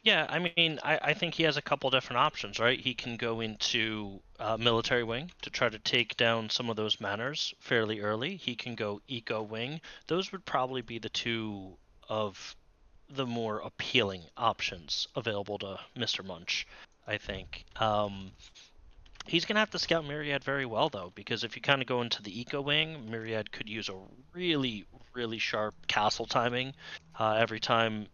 Yeah, I mean, I think he has a couple different options, right? He can go into military wing to try to take down some of those manners fairly early. He can go eco wing. Those would probably be the two of the more appealing options available to Mr. Munch, I think. He's going to have to scout Myriad very well, though, because if you kind of go into the eco wing, Myriad could use a really, really sharp castle timing. Every time,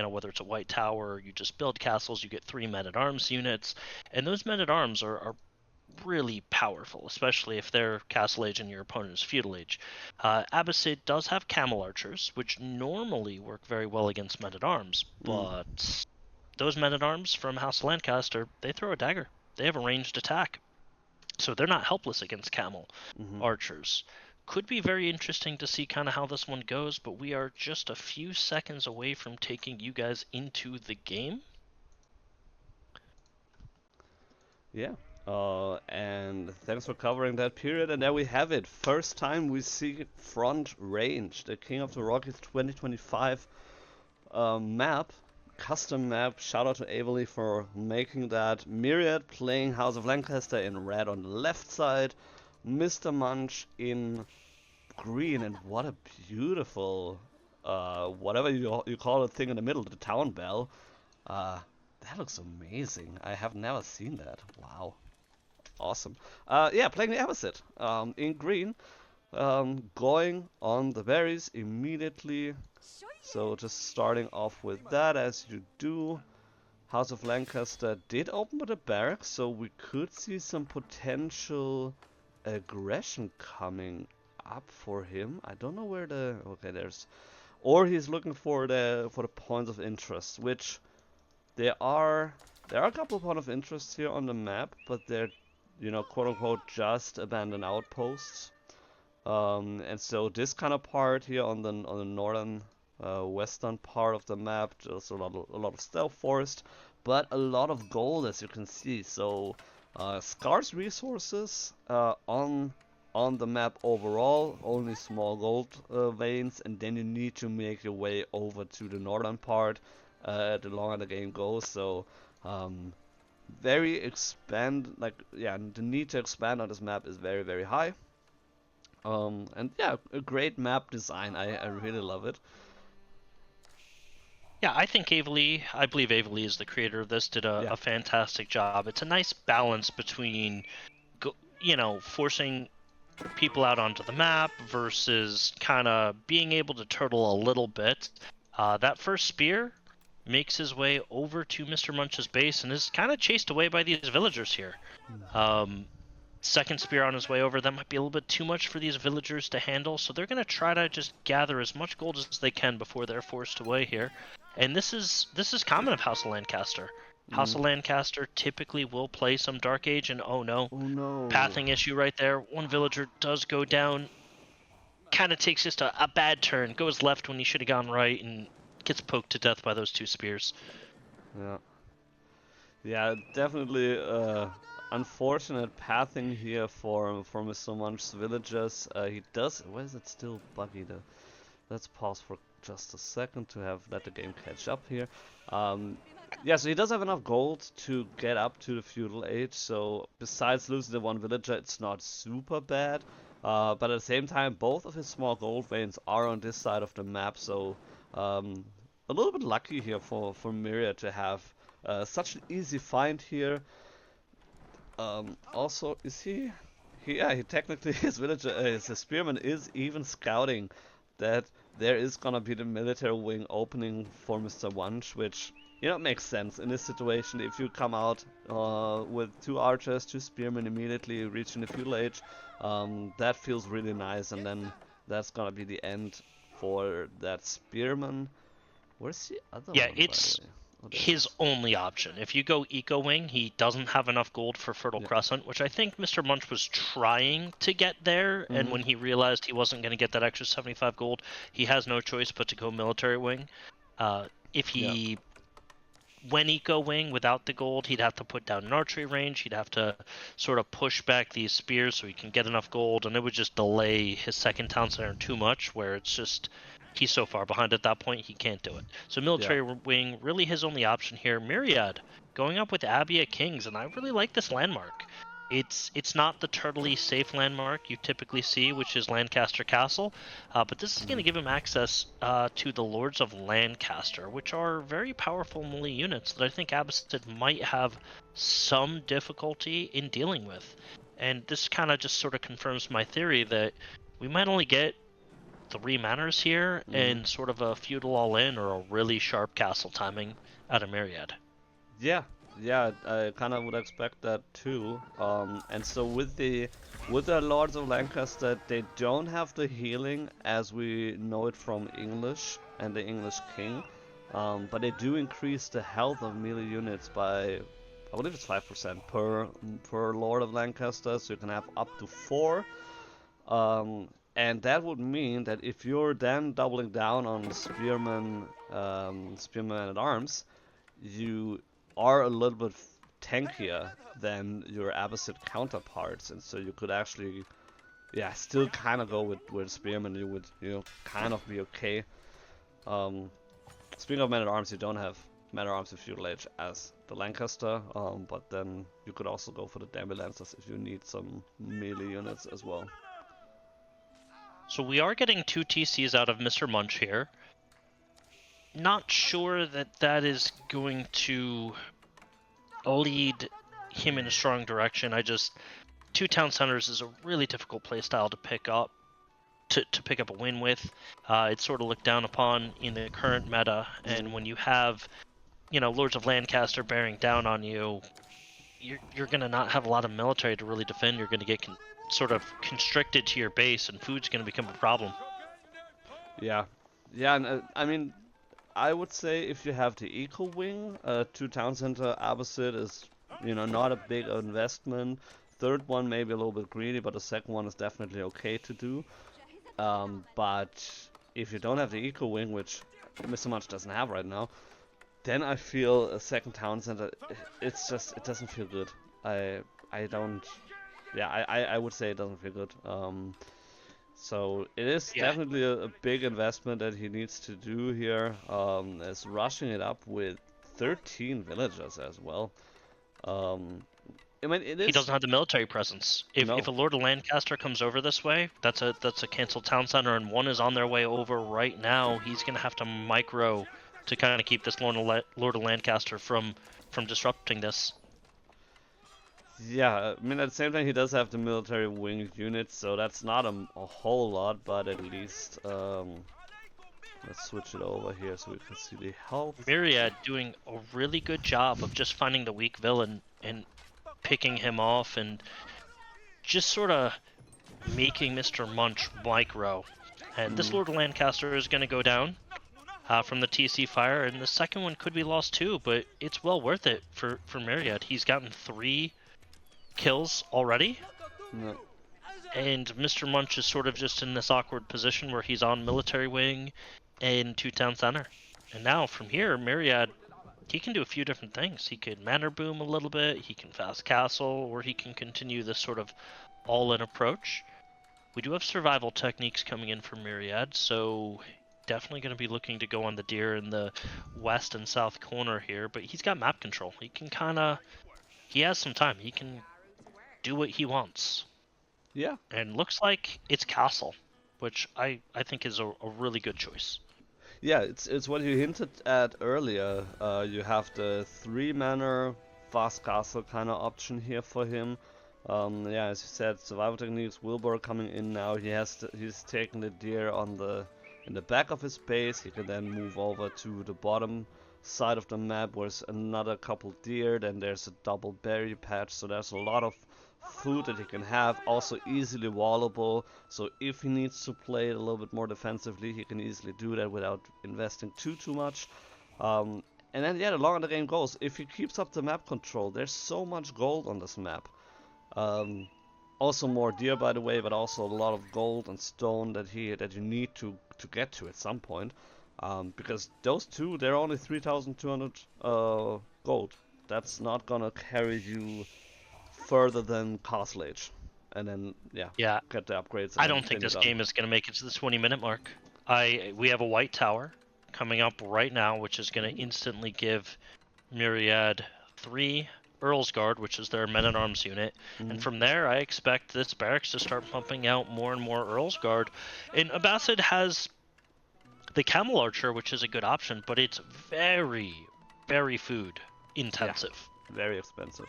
whether it's a white tower or you just build castles, you get 3 men-at-arms units. And those men-at-arms are really powerful, especially if they're castle age and your opponent is feudal age. Abbasid does have camel archers, which normally work very well against men-at-arms, but those men-at-arms from House Lancaster, they throw a dagger. They have a ranged attack, so they're not helpless against camel archers. Could be very interesting to see kind of how this one goes, but we are just a few seconds away from taking you guys into the game. Yeah. And thanks for covering that period. And there we have it. First time we see Front Range, the King of the Rockies 2025 map, custom map. Shout out to Avery for making that. Myriad playing House of Lancaster in red on the left side. TheMrMunch in green. And what a beautiful, whatever you call the thing in the middle, the town bell. That looks amazing. I have never seen that. Wow. Awesome. Yeah, playing the Abbasid in green. Going on the berries immediately. So just starting off with that as you do. House of Lancaster did open with a barracks, so we could see some potential aggression coming up for him. I don't know where the okay there's, or he's looking for the points of interest, which there are a couple of points of interest here on the map, but they're quote unquote just abandoned outposts. And so this kind of part here on the northern western part of the map, just a lot of stealth forest, but a lot of gold as you can see. So scarce resources on the map overall, only small gold veins, and then you need to make your way over to the northern part the longer the game goes. So very the need to expand on this map is very, very high. And yeah, a great map design. I really love it. Yeah, I believe Avely is the creator of this, did a fantastic job. It's a nice balance between, forcing people out onto the map versus kind of being able to turtle a little bit. That first spear makes his way over to Mr. Munch's base and is kind of chased away by these villagers here. Second spear on his way over, that might be a little bit too much for these villagers to handle, so they're going to try to just gather as much gold as they can before they're forced away here. And this is common of House of Lancaster. House of Lancaster typically will play some Dark Age, and oh no, pathing issue right there. One villager does go down, kind of takes just a bad turn, goes left when he should have gone right, and gets poked to death by those two spears. Yeah, definitely unfortunate pathing here for Mr. Munch's villagers. He does. Why is it still buggy though? Let's pause for just a second to let the game catch up here. Yeah, so he does have enough gold to get up to the feudal age. So besides losing the one villager, it's not super bad. But at the same time, both of his small gold veins are on this side of the map. So a little bit lucky here for Myriad to have such an easy find here. Also, is he? Yeah, he technically his villager, his spearman is even scouting that there is gonna be the military wing opening for Mr. Munch, which makes sense in this situation. If you come out with 2 archers, 2 spearmen immediately reaching the feudal age, that feels really nice, and then that's gonna be the end for that spearman. Where's the other one? Yeah, it's his only option. If you go Eco Wing, he doesn't have enough gold for Fertile Crescent, which I think Mr. Munch was trying to get there, and when he realized he wasn't going to get that extra 75 gold, he has no choice but to go Military Wing. If he went Eco Wing without the gold, he'd have to put down an archery range, he'd have to sort of push back these spears so he can get enough gold, and it would just delay his second town center too much, where it's just he's so far behind at that point, he can't do it. So military wing, really his only option here. Myriad, going up with Abbey at Kings, and I really like this landmark. It's not the turtly safe landmark you typically see, which is Lancaster Castle, but this is going to give him access to the Lords of Lancaster, which are very powerful melee units that I think Abbasid might have some difficulty in dealing with. And this kind of just sort of confirms my theory that we might only get 3 manors here and sort of a feudal all-in or a really sharp castle timing out of Myriad. Yeah, I kind of would expect that too. And so with the Lords of Lancaster, they don't have the healing as we know it from English and the English King, but they do increase the health of melee units by, I believe it's 5% per Lord of Lancaster, so you can have up to 4. And that would mean that if you're then doubling down on spearmen at arms, you are a little bit tankier than your Abbasid counterparts, and so you could actually, still kind of go with spearmen. You would, kind of be okay. Speaking of men at arms, you don't have men at arms with feudal age as the Lancaster, but then you could also go for the Lancers if you need some melee units as well. So we are getting 2 TCs out of MrMunch here. Not sure that is going to lead him in a strong direction. 2 town centers is a really difficult playstyle to pick up, to pick up a win with. It's sort of looked down upon in the current meta, and when you have, Lords of Lancaster bearing down on you, you're going to not have a lot of military to really defend. You're going to get sort of constricted to your base, and food's going to become a problem. Yeah, and I mean, I would say if you have the eco wing, 2 town center Abbasid is, not a big investment. Third one maybe a little bit greedy, but the second one is definitely okay to do. But if you don't have the eco wing, which MrMunch doesn't have right now, then I feel a second town center, it doesn't feel good. I would say it doesn't feel good. So it is definitely a big investment that he needs to do here. Is rushing it up with 13 villagers as well. I mean, he doesn't have the military presence. If a Lord of Lancaster comes over this way, that's a canceled town center, and 1 is on their way over right now. He's gonna have to micro to kind of keep this Lord of Lancaster from disrupting this. Yeah, I mean, at the same time, he does have the military wing units, so that's not a whole lot, but at least, let's switch it over here so we can see the health. Myriad doing a really good job of just finding the weak villain and picking him off and just sort of making MrMunch micro. And this Lord of Lancaster is going to go down from the TC fire, and the second one could be lost too, but it's well worth it for Myriad. He's gotten 3 kills already, and MrMunch is sort of just in this awkward position where he's on military wing and 2 town center. And now from here, Myriad, he can do a few different things. He could manor boom a little bit, he can fast castle, or he can continue this sort of all-in approach. We do have survival techniques coming in for Myriad, so definitely going to be looking to go on the deer in the west and south corner here, but he's got map control. He can he has some time. He can do what he wants. Yeah. And looks like it's castle, which I think is a really good choice. Yeah, it's what you hinted at earlier. You have the 3 manor fast castle kind of option here for him. As you said, survival techniques, Wilbur coming in now. He's taking the deer in the back of his base. He can then move over to the bottom side of the map where there's another couple deer, then there's a double berry patch, so there's a lot of food that he can have, also easily wallable, so if he needs to play it a little bit more defensively, he can easily do that without investing too much. And then the longer the game goes, if he keeps up the map control, there's so much gold on this map. Also more deer, by the way, but also a lot of gold and stone that you need to get to at some point. Because those 2, they're only 3,200 gold. That's not gonna carry you further than Castle Age. And then, get the upgrades. I don't think this game is gonna make it to the 20-minute mark. We have a white tower coming up right now, which is going to instantly give Myriad 3 Earl's Guard, which is their men-at-arms unit. And from there, I expect this barracks to start pumping out more and more Earl's Guard. And Abbasid has the Camel Archer, which is a good option, but it's very, very food intensive. Yeah, very expensive.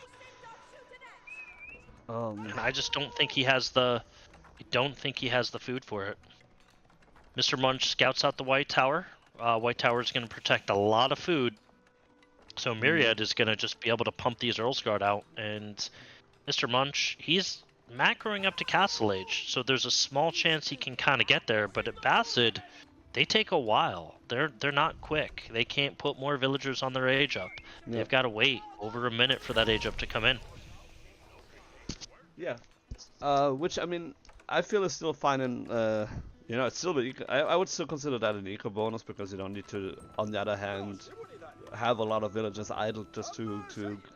And I just don't think he has the food for it. TheMrMunch scouts out the White Tower. White Tower is going to protect a lot of food, so Myriad is going to just be able to pump these Earl's Guard out. And TheMrMunch, he's macroing up to Castle Age, so there's a small chance he can kind of get there. But at Abbasid, they take a while. They're not quick. They can't put more villagers on their age up. Yeah. They've got to wait over a minute for that age up to come in. Yeah, which I mean, I feel is still fine in, you know, it's still I would still consider that an eco bonus because you don't need to, on the other hand, have a lot of villagers idle just to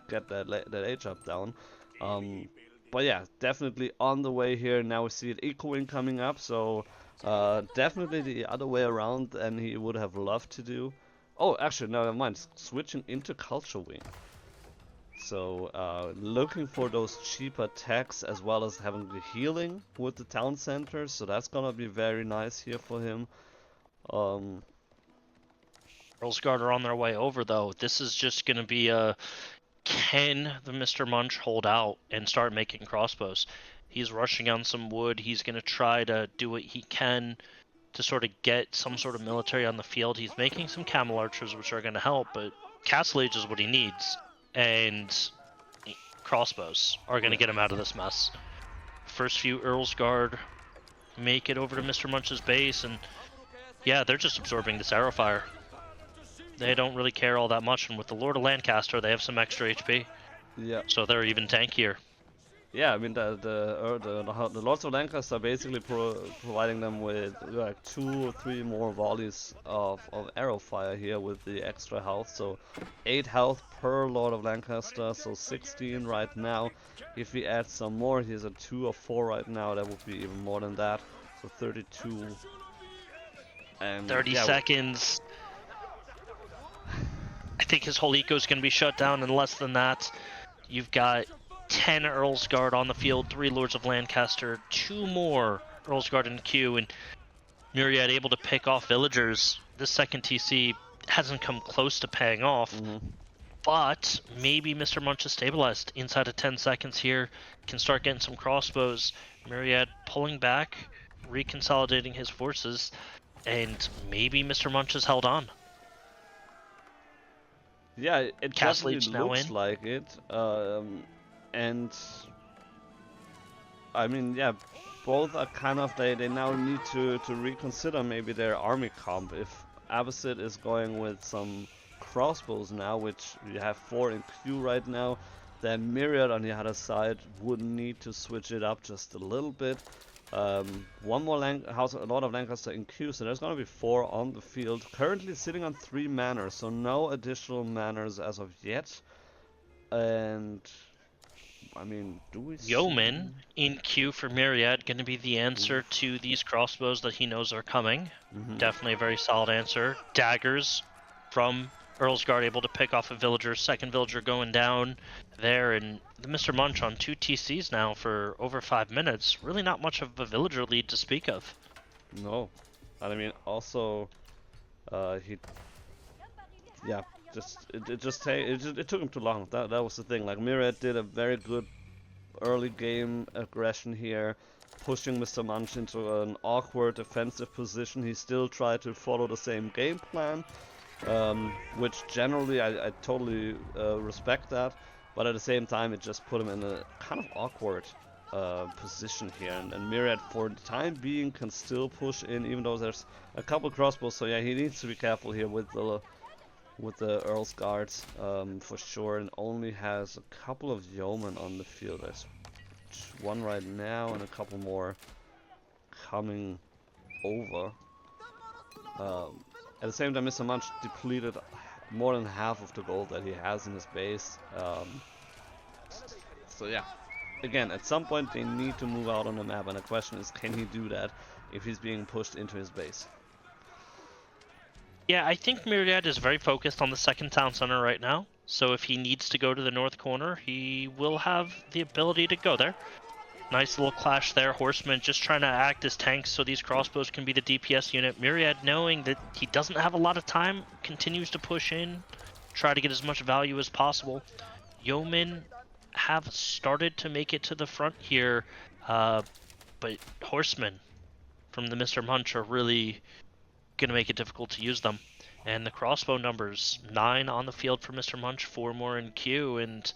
get that age up down. But yeah, definitely on the way here. Now we see it ecoing coming up, so definitely the other way around than he would have loved to do. Oh, actually, no, never mind. Switching into Culture Wing. So looking for those cheaper techs as well as having the healing with the town center, so that's gonna be very nice here for him. Earl's Guard are on their way over though. This is just gonna be a can the TheMrMunch hold out and start making crossbows? He's rushing on some wood. He's gonna try to do what he can to sort of get some sort of military on the field. He's making some camel archers, which are gonna help, but Castle Age is what he needs. And crossbows are going to get him out of this mess. First few Earl's Guard make it over to TheMrMunch's base, and yeah, they're just absorbing this arrow fire. They don't really care all that much, and with the Lord of Lancaster, they have some extra HP. Yeah. So they're even tankier. Yeah, I mean the Lords of Lancaster are basically providing them with like 2 or 3 more volleys of arrow fire here with the extra health. So 8 health per Lord of Lancaster, so 16 right now. If we add some more, he's at 2 or 4 right now. That would be even more than that. So 32. And 30 seconds. I think his whole eco is going to be shut down in less than that. You've got 10 Earl's Guard on the field, 3 Lords of Lancaster, 2 more Earl's Guard in queue, and Myriad able to pick off villagers. This second TC hasn't come close to paying off, but maybe TheMrMunch is stabilized inside of 10 seconds here, can start getting some crossbows. Myriad pulling back, reconsolidating his forces, and maybe TheMrMunch is held on. Yeah, it Castle definitely looks like it. And I mean, yeah, both are kind of, they now need to reconsider maybe their army comp. If Abbasid is going with some crossbows now, which we have 4 in queue right now, then Myriad on the other side would need to switch it up just a little bit. One more Lord of Lancaster in queue, so there's gonna be 4 on the field. Currently sitting on 3 manors, so no additional manors as of yet. And I mean, do we Yeoman in queue for Myriad going to be the answer to these crossbows that he knows are coming. Definitely a very solid answer. Daggers from Earl's Guard able to pick off a villager. Second villager going down there, and the TheMrMunch on 2 TCs now for over 5 minutes. Really not much of a villager lead to speak of. No. I mean, also, it took him too long. That was the thing. Like, Myriad did a very good early game aggression here, pushing TheMrMunch into an awkward defensive position. He still tried to follow the same game plan, which generally I totally respect that. But at the same time, it just put him in a kind of awkward position here. And Myriad, for the time being, can still push in, even though there's a couple crossbows. So yeah, he needs to be careful here with the Earl's Guards, for sure, and only has a couple of yeomen on the field. There's 1 right now and a couple more coming over. At the same time, TheMrMunch depleted more than half of the gold that he has in his base. So yeah, again, at some point they need to move out on the map, and the question is, can he do that if he's being pushed into his base? Yeah, I think Myriad is very focused on the second town center right now. So if he needs to go to the north corner, he will have the ability to go there. Nice little clash there. Horsemen just trying to act as tanks so these crossbows can be the DPS unit. Myriad, knowing that he doesn't have a lot of time, continues to push in, try to get as much value as possible. Yeomen have started to make it to the front here, but horsemen from the TheMrMunch are really going to make it difficult to use them. And the crossbow numbers, 9 on the field for TheMrMunch, 4 more in queue, and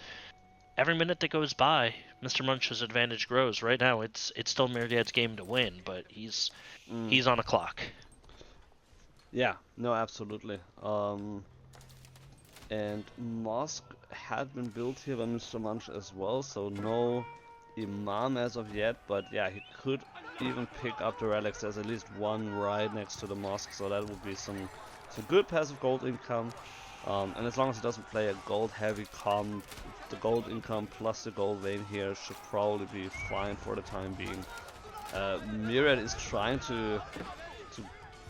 every minute that goes by, TheMrMunch's advantage grows. Right now, it's still Myriad's game to win, but he's Mm. he's on a clock. Yeah, no, absolutely. And mosque had been built here by TheMrMunch as well, so no Imam as of yet, but yeah, he could even pick up the relics. There's at least one right next to the mosque, so that would be some good passive gold income. And as long as it doesn't play a gold heavy comp, the gold income plus the gold vein here should probably be fine for the time being. Myriad is trying to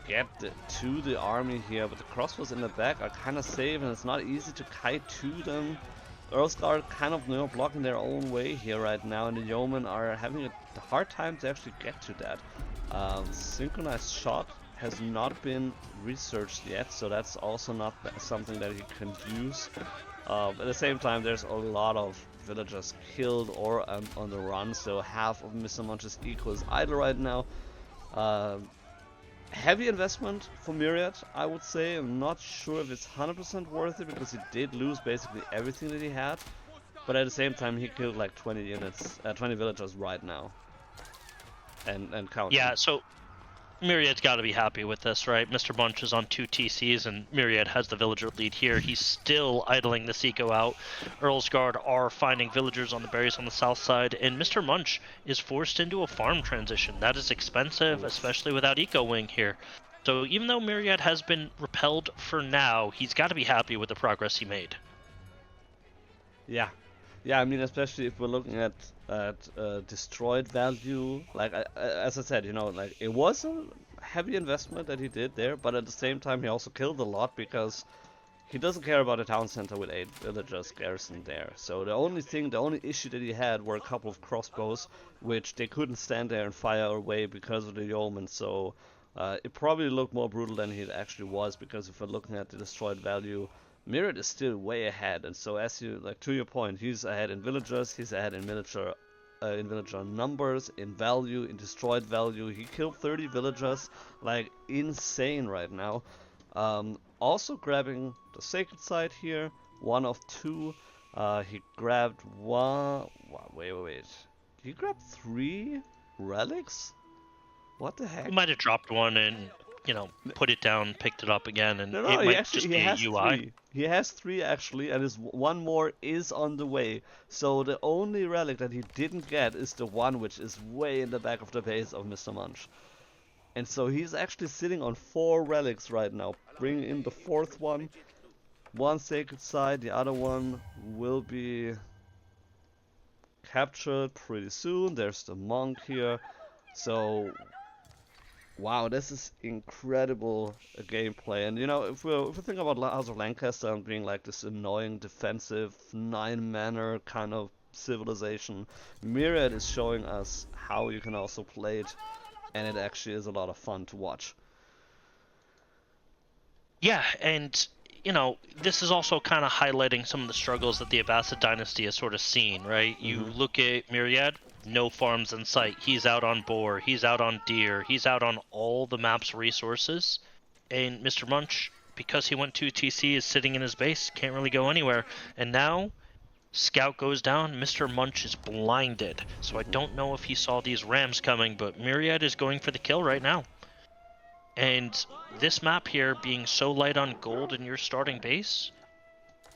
get to the army here, but the crossbows in the back are kind of safe, and it's not easy to kite to them. Earlsguard kind of blocking their own way here right now, and the yeomen are having a hard time to actually get to that. Synchronized shot has not been researched yet, so that's also not something that he can use. At the same time, there's a lot of villagers killed or on the run, so half of TheMrMunch's eco is idle right now. Heavy investment for Myriad, I would say. I'm not sure if it's 100% worth it because he did lose basically everything that he had. But at the same time, he killed like 20 units, 20 villagers right now, and counting. Yeah, so Myriad's got to be happy with this, right? TheMrMunch is on 2 TCs, and Myriad has the villager lead here. He's still idling the eco out. Earlsguard are finding villagers on the berries on the south side, and TheMrMunch is forced into a farm transition. That is expensive, Oof. especially without Eco Wing here. So even though Myriad has been repelled for now, he's got to be happy with the progress he made. Yeah, yeah. I mean, especially if we're looking at destroyed value. Like as I said, like it was a heavy investment that he did there, but at the same time, he also killed a lot because he doesn't care about a town center with 8 villagers garrisoned there. So the only issue that he had were a couple of crossbows, which they couldn't stand there and fire away because of the yeoman. So it probably looked more brutal than it actually was, because if we're looking at the destroyed value, Myriad is still way ahead. And so as you, like, to your point, he's ahead in villagers, he's ahead in villager numbers, in value, in destroyed value. He killed 30 villagers, like insane right now. Also grabbing the sacred site here, 1 of 2. He grabbed one. Wait. He grabbed 3 relics? What the He heck? might have dropped one and, put it down, picked it up again, and No, it he might actually just he be a has UI. 3. He has 3 actually, and his one more is on the way. So the only relic that he didn't get is the one which is way in the back of the base of TheMrMunch. And so he's actually sitting on 4 relics right now, bringing in the 4th one. One sacred site, the other one will be captured pretty soon. There's the monk here. So, wow, this is incredible gameplay. And if we think about House of Lancaster and being like this annoying defensive 9-manner kind of civilization, Myriad is showing us how you can also play it, and it actually is a lot of fun to watch. Yeah, and this is also kind of highlighting some of the struggles that the Abbasid dynasty has sort of seen, right? You Hmm. look at Myriad, no farms in sight. He's out on boar, he's out on deer, he's out on all the map's resources. And TheMrMunch, because he went 2 TC, is sitting in his base, can't really go anywhere. And now, Scout goes down, TheMrMunch is blinded. So I Hmm. don't know if he saw these rams coming, but Myriad is going for the kill right now. And this map here being so light on gold in your starting base,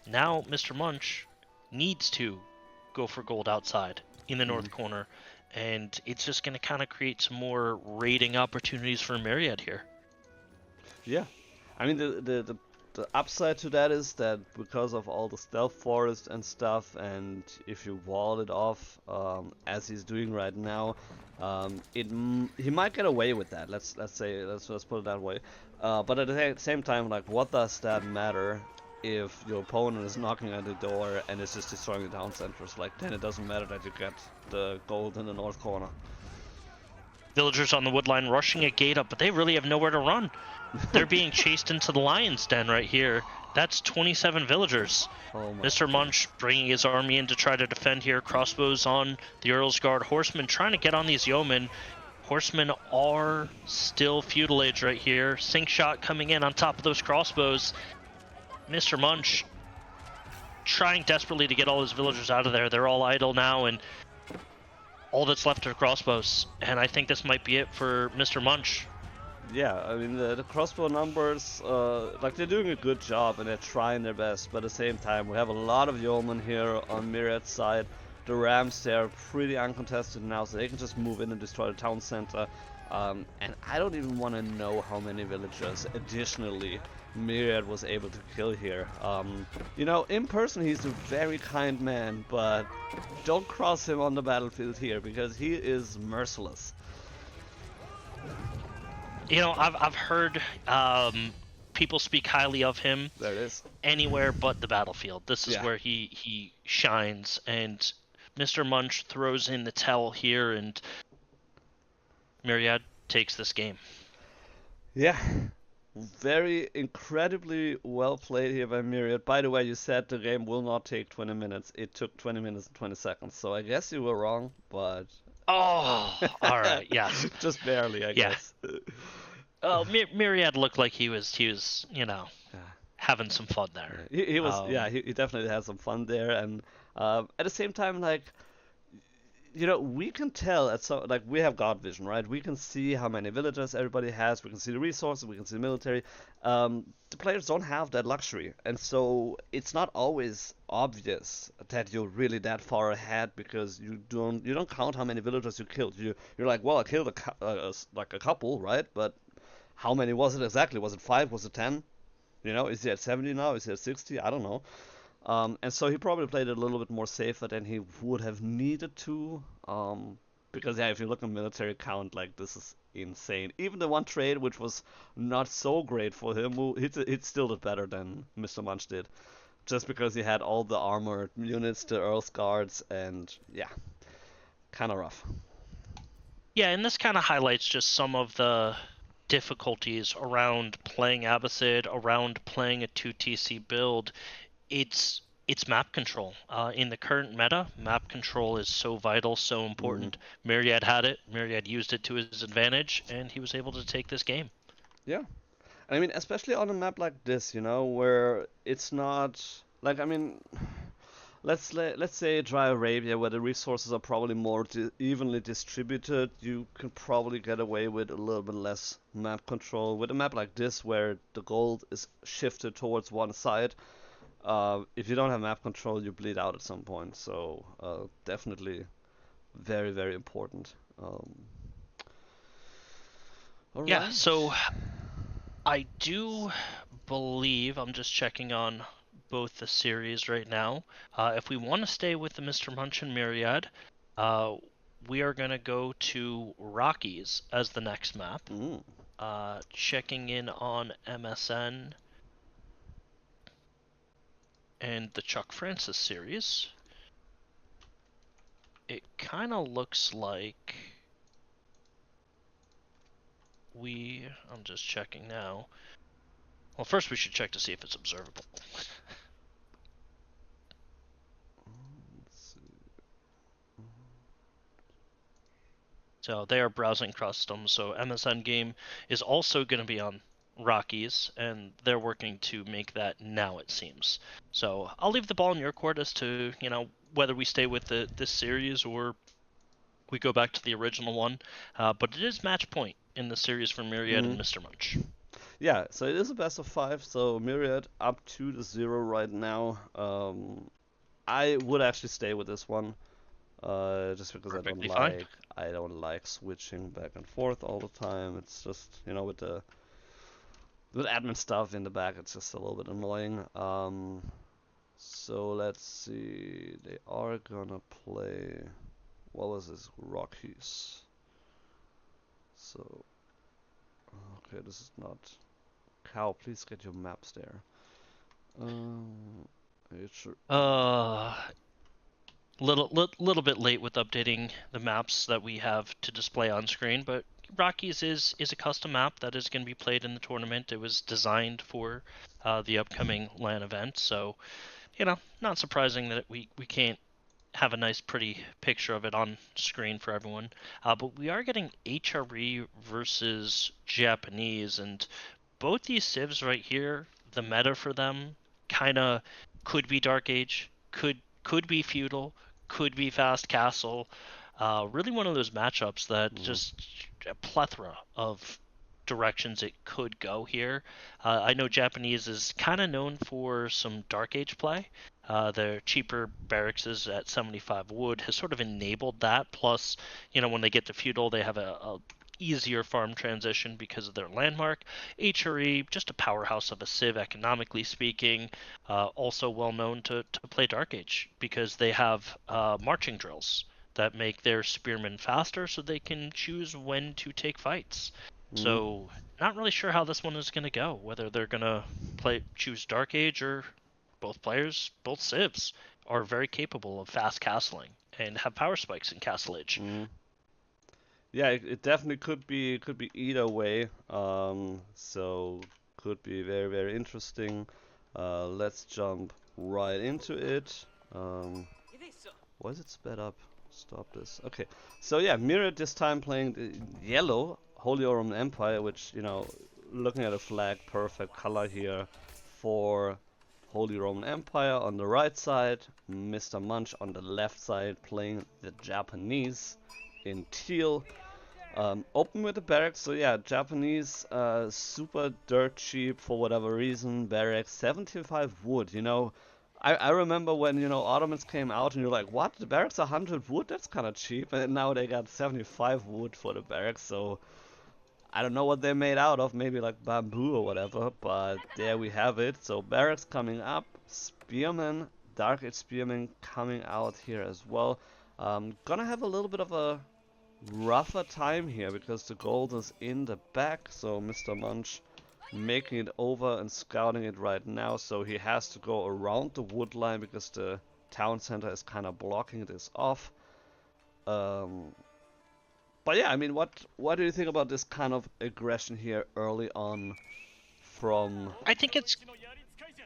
now TheMrMunch needs to go for gold outside in the Hmm. north corner. And it's just going to kind of create some more raiding opportunities for Myriad here. Yeah, I mean the upside to that is that because of all the stealth forest and stuff, and if you wall it off, as he's doing right now, He might get away with that. Let's put it that way. But at the same time, like, what does that matter if your opponent is knocking at the door and is just destroying the town centers? Like, then it doesn't matter that you get the gold in the north corner. Villagers on the wood line rushing a gate up, but they really have nowhere to run. They're being chased into the lion's den right here. That's 27 villagers. Oh my. TheMrMunch bringing his army in to try to defend here. Crossbows on the Earl's Guard. Horsemen trying to get on these yeomen. Horsemen are still feudal age right here. Sink shot coming in on top of those crossbows. TheMrMunch trying desperately to get all his villagers out of there. They're all idle now, and all that's left are crossbows. And I think this might be it for TheMrMunch. Yeah, I mean, the crossbow numbers, like, they're doing a good job and they're trying their best, but at the same time, we have a lot of yeomen here on Myriad's side. The Rams, they're pretty uncontested now, so they can just move in and destroy the town center. And I don't even want to know how many villagers additionally Myriad was able to kill here. You know, in person he's a very kind man, but don't cross him on the battlefield here, because he is merciless. You know, I've heard people speak highly of him. There it is. Anywhere but the battlefield. This is Yeah. where he shines, and TheMrMunch throws in the towel here, and Myriad takes this game. Yeah. Very incredibly well played here by Myriad. By the way, you said the game will not take 20 minutes. It took 20 minutes and 20 seconds, so I guess you were wrong, but... Oh, all right, yes. Just barely, I guess. Oh, Myriad looked like he was, you know, Yeah. having some fun there. He was, yeah, he definitely had some fun there, and at the same time, like, you know, we can tell like, we have God vision, right? We can see how many villagers everybody has. We can see the resources. We can see the military. The players don't have that luxury, and so it's not always obvious that you're really that far ahead, because you don't count how many villagers you killed. You're like, well, I killed like a couple, right? But how many was it exactly? Was it 5? Was it 10? You know, is he at 70 now? Is he at 60? I don't know. And so he probably played it a little bit more safer than he would have needed to. Because, yeah, if you look at military count, like, this is insane. Even the one trade, which was not so great for him, it still did better than TheMrMunch did. Just because he had all the armored units, the Earl's Guards, and, yeah, kind of rough. Yeah, and this kind of highlights just some of the difficulties around playing Abbasid, around playing a 2TC build. It's map control. In the current meta, map control is so vital, so important. Myriad had it. Myriad used it to his advantage, and he was able to take this game. Yeah. I mean, especially on a map like this, you know, where it's not like, I mean, let's say Dry Arabia, where the resources are probably more evenly distributed. You can probably get away with a little bit less map control. With a map like this, where the gold is shifted towards one side, if you don't have map control, you bleed out at some point. So definitely very, very important. All Yeah, right. so I do believe, I'm just checking on both the series right now. If we want to stay with the TheMrMunch and Myriad, we are going to go to Rockies as the next map. Checking in on MSN and the Chuck Francis series. It kind of looks like I'm just checking now. Well, first we should check to see if it's observable. So they are browsing customs. So MSN game is also going to be on Rockies, and they're working to make that now, it seems. So I'll leave the ball in your court as to, you know, whether we stay with this series or we go back to the original one. But it is match point in the series for Myriad and TheMrMunch. Yeah, so it is a best of 5, so Myriad up 2-0 right now. I would actually stay with this one, just because Perfectly fine. I don't like switching back and forth all the time. It's just, you know, with admin stuff in the back, it's just a little bit annoying. So let's see, they are gonna play, what was this, Rockies. So, okay, this is not... Cow, please get your maps there. It should... Uh, little bit late with updating the maps that we have to display on screen, but Rockies is a custom map that is going to be played in the tournament. It was designed for the upcoming LAN event, so not surprising that we can't have a nice, pretty picture of it on screen for everyone. But we are getting HRE versus Japanese, and both these civs right here, the meta for them kind of could be Dark Age, could be feudal, could be fast castle. Really one of those matchups that just a plethora of directions it could go here. I know Japanese is kind of known for some Dark Age play. Their cheaper barracks at 75 wood has sort of enabled that. Plus, when they get to feudal, they have a easier farm transition because of their landmark. HRE, just a powerhouse of a civ economically speaking, also well known to play Dark Age because they have marching drills that make their spearmen faster so they can choose when to take fights. So not really sure how this one is going to go, whether they're going to choose Dark Age or both civs are very capable of fast castling and have power spikes in castle age. Yeah, it definitely could be either way. So could be very, very interesting. Let's jump right into it. Why is it sped up? Stop this. Okay, so yeah, Myriad this time playing the yellow Holy Roman Empire, which, looking at a flag, perfect color here for Holy Roman Empire on the right side, TheMrMunch on the left side playing the Japanese in teal. Open with the barracks, so yeah, Japanese, super dirt cheap for whatever reason, barracks, 75 wood, I remember when, Ottomans came out and you're like, what, the barracks are 100 wood? That's kind of cheap, and now they got 75 wood for the barracks, so I don't know what they're made out of, maybe like bamboo or whatever, but there we have it. So barracks coming up, spearmen, Dark Age spearmen coming out here as well. Gonna have a little bit of a rougher time here because the gold is in the back, so TheMrMunch making it over and scouting it right now, so he has to go around the wood line because the town center is kind of blocking this off. But yeah, I mean, what do you think about this kind of aggression here early on from... I think it's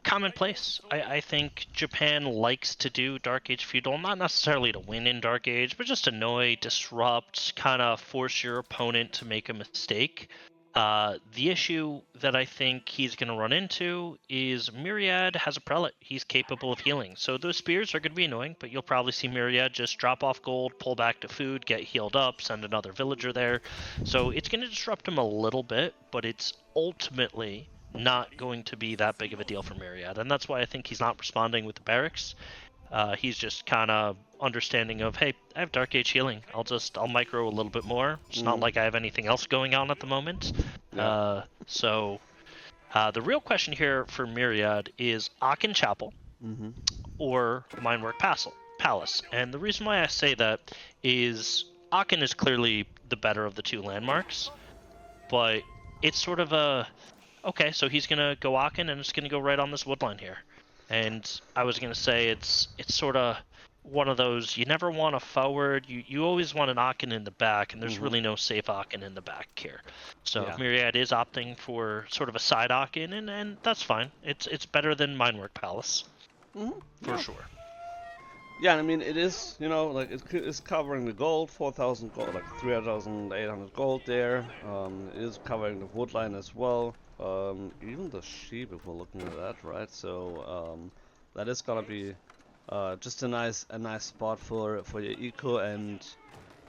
commonplace. I think Japan likes to do Dark Age feudal, not necessarily to win in Dark Age, but just annoy, disrupt, kind of force your opponent to make a mistake. The issue that I think he's going to run into is Myriad has a prelate. He's capable of healing. So those spears are going to be annoying, but you'll probably see Myriad just drop off gold, pull back to food, get healed up, send another villager there. So it's going to disrupt him a little bit, but it's ultimately not going to be that big of a deal for Myriad. And that's why I think he's not responding with the barracks. He's just kind of understanding of, hey, I have Dark Age healing. I'll micro a little bit more. It's not like I have anything else going on at the moment. Yeah. So the real question here for Myriad is Aachen Chapel or Minework Palace. And the reason why I say that is Aachen is clearly the better of the two landmarks, but it's sort of a, okay, so he's going to go Aachen and it's going to go right on this woodline here. And I was going to say it's sort of one of those, you never want a forward, you always want an Aachen in the back, and there's really no safe Aachen in the back here. So Yeah. Myriad is opting for sort of a side Aachen, and that's fine. It's better than Minework Palace, for sure. Yeah, I mean, it is, like, it's covering the gold, 4,000 gold, like 3,800 gold there. It is covering the woodline as well. Even the sheep, if we're looking at that, right? So, that is gonna be just a nice spot for your eco. And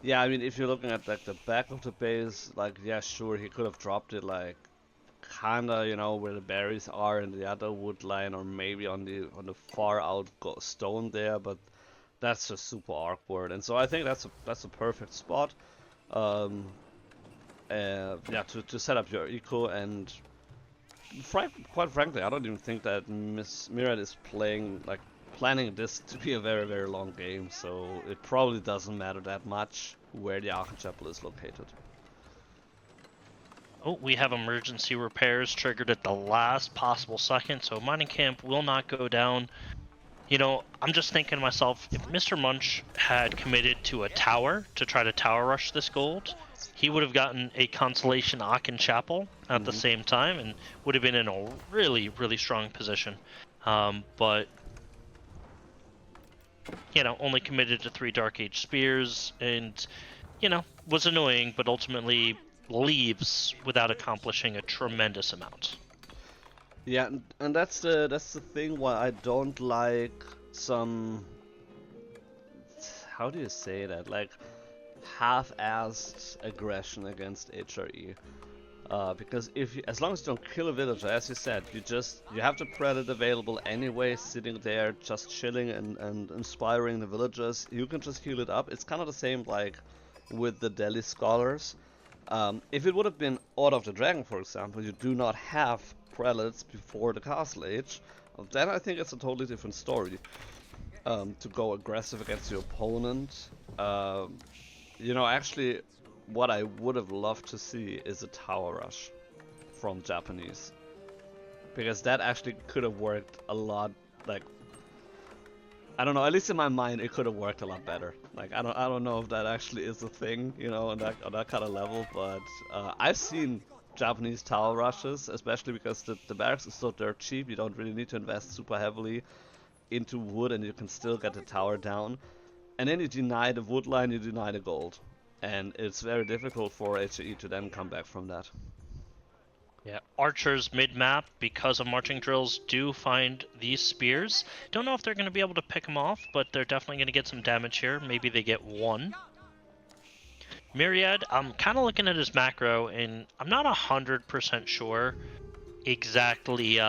yeah, I mean, if you're looking at like the back of the base, like, yeah, sure, he could have dropped it like kinda, where the berries are in the other wood line, or maybe on the far out stone there, but that's just super awkward. And so I think that's a perfect spot. Yeah, to set up your eco. And quite frankly, I don't even think that Myriad is planning this to be a very, very long game, so it probably doesn't matter that much where the Aachen Chapel is located. Oh, we have emergency repairs triggered at the last possible second, so mining camp will not go down. You know, I'm just thinking to myself, if Mr. Munch had committed to a tower to try to tower rush this gold, he would have gotten a Constellation Aachen Chapel at the Hmm. same time and would have been in a really, really strong position. But, you know, only committed to 3 Dark Age Spears and, you know, was annoying, but ultimately leaves without accomplishing a tremendous amount. Yeah, and that's the thing why I don't like some, how do you say that, like half-assed aggression against HRE. Because as long as you don't kill a villager, as you said, you have the predator available anyway, sitting there just chilling and inspiring the villagers. You can just heal it up. It's kind of the same like with the Delhi scholars. If it would have been Order of the Dragon, for example, you do not have prelates before the Castle Age, then I think it's a totally different story. To go aggressive against your opponent. You know, actually, what I would have loved to see is a tower rush from Japanese. Because that actually could have worked a lot, like, I don't know, at least in my mind it could have worked a lot better. Like, I don't know if that actually is a thing, you know, on that kind of level, but I've seen Japanese tower rushes, especially because the barracks is so dirt cheap, you don't really need to invest super heavily into wood and you can still get the tower down. And then you deny the wood line, you deny the gold. And it's very difficult for HE to then come back from that. Yeah, archers mid-map, because of marching drills, do find these spears. Don't know if they're going to be able to pick them off, but they're definitely going to get some damage here. Maybe they get one. Myriad, I'm kind of looking at his macro, and I'm not 100% sure exactly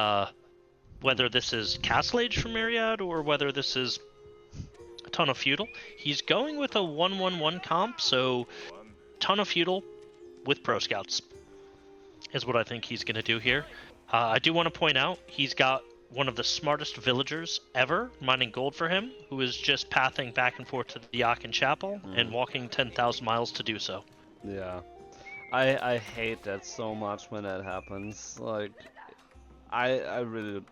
whether this is Castle Age for Myriad or whether this is a ton of Feudal. He's going with a 1-1-1 comp, so ton of Feudal with Pro Scouts is what I think he's going to do here. I do want to point out he's got one of the smartest villagers ever mining gold for him, who is just pathing back and forth to the Aachen Chapel and walking 10,000 miles to do so. Yeah. I hate that so much when that happens. Like, I really.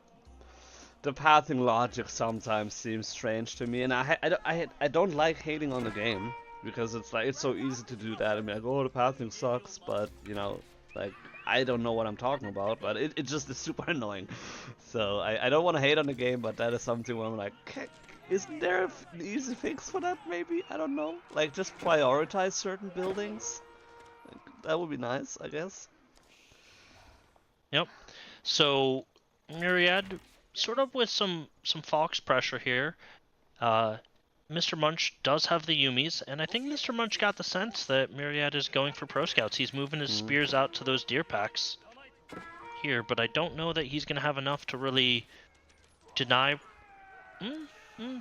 The pathing logic sometimes seems strange to me, and I don't like hating on the game because it's like it's so easy to do that. I mean, like, oh, the pathing sucks, but you know, like I don't know what I'm talking about, but it just is super annoying. So I don't want to hate on the game, but that is something where I'm like, isn't there an easy fix for that? Maybe I don't know. Like just prioritize certain buildings. Like, that would be nice, I guess. Yep. So Myriad, sort of with some Fox pressure here. Uh, Mr. Munch does have the Yumis, and I think Mr. Munch got the sense that Myriad is going for Pro Scouts. He's moving his Mm. spears out to those deer packs here, but I don't know that he's going to have enough to really deny